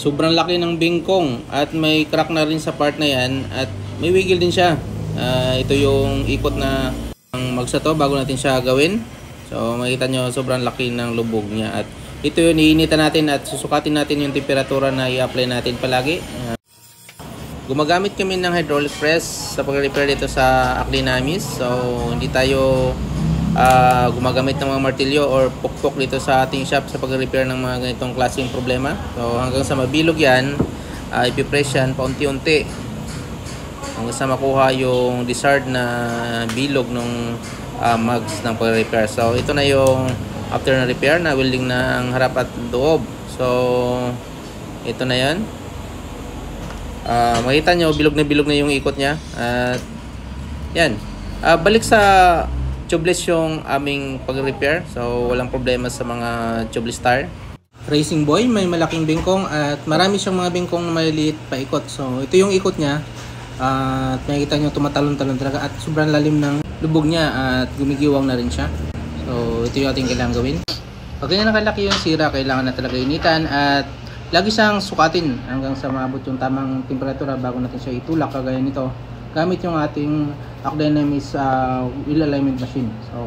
Sobrang laki ng bingkong at may crack na rin sa part na yan at may wiggle din siya. Ito yung ikot na ang magsa to bago natin siya gawin. So makita nyo sobrang laki ng lubog niya at ito yung iinitan natin at susukatin natin yung temperatura na i-apply natin palagi. Gumagamit kami ng hydraulic press sa pag-repair dito sa Aclinamis. So hindi tayo gumagamit ng mga martilyo or pukpok dito sa ating shop sa pag-repair ng mga ganitong klaseng problema. So hanggang sa mabilog yan, ipipress yan paunti-unti hanggang sa makuha yung desired na bilog ng mugs ng pag-repair. So ito na yung after na repair na welding ng harap at loob. So ito na yan. Makita nyo bilog na yung ikot nya at yan. Balik sa tubeless yung aming pag-repair. So walang problema sa mga tubeless tire. Racing Boy may malaking bingkong at marami siyang mga bingkong na maliliit pa ikot. So ito yung ikot niya at makikita nyo tumatalon-talon talaga at sobrang lalim ng lubog niya at gumigiwang na rin siya. So ito yung ating kailangan gawin. Pag ganyan nakalaki yung sira, kailangan na talaga initan at lagi siyang sukatin hanggang sa maabot yung tamang temperatura bago natin siya itulak kagaya nito gamit yung ating Aclinamis wheel alignment machine. So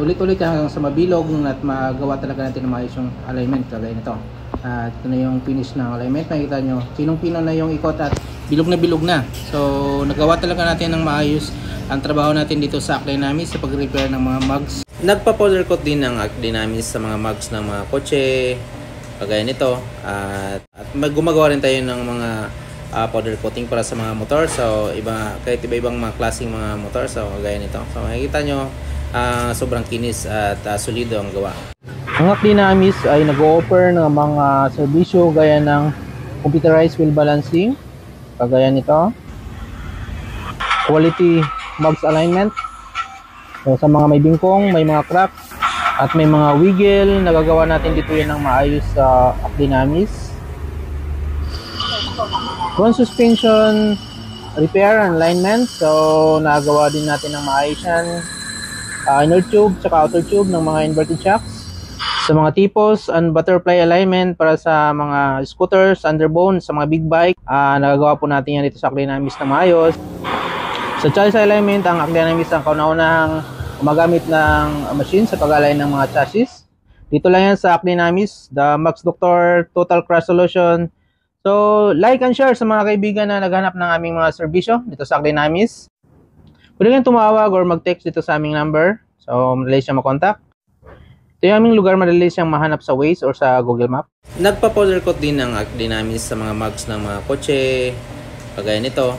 ulit-ulit hanggang sa mabilog at magawa talaga natin na maayos yung alignment kagaya nito. At ito na yung finish ng alignment. Makikita nyo pinong-pino na yung ikot at bilog na. So nagawa talaga natin ng maayos ang trabaho natin dito sa Aclinamis sa pag-repair ng mga mugs. Nagpa-powder coat din ng Aclinamis sa mga mugs ng mga kotse kagaya nito at gumagawa rin tayo ng mga powder coating para sa mga motor. So kahit iba-ibang mga klaseng mga motor, so kagaya nito. So makikita nyo sobrang kinis at solido ang gawa. Ang Aclinamis ay nag-o-offer ng mga serbisyo gaya ng computerized wheel balancing kagaya nito, quality mugs alignment, so sa mga may bingkong, may mga crack at may mga wiggle, nagagawa natin dito yan ng maayos sa Aclinamis. Front suspension repair and alignment, so nagawa din natin ng maayos yan. Inner tube tsaka outer tube ng mga inverted shocks. Sa mga tipos and butterfly alignment para sa mga scooters, underbone, sa mga big bike, nagagawa po natin yan dito sa Aclinamis na maayos. Sa chassis alignment, ang Aclinamis ang kauna-unahang gumagamit ng machine sa pag-align ng mga chassis. Dito lang yan sa Aclinamis, the Max Doctor Total Crash Solution. So, like and share sa mga kaibigan na naghanap ng aming mga serbisyo dito sa Aclinamis. Pwede kayong tumawag or mag-text dito sa aming number. So, madali siyang makontak. Ito yung aming lugar, madali siyang mahanap sa Waze or sa Google Map. Nagpa-powder coat din ng Aclinamis sa mga mugs ng mga kotse kagaya nito.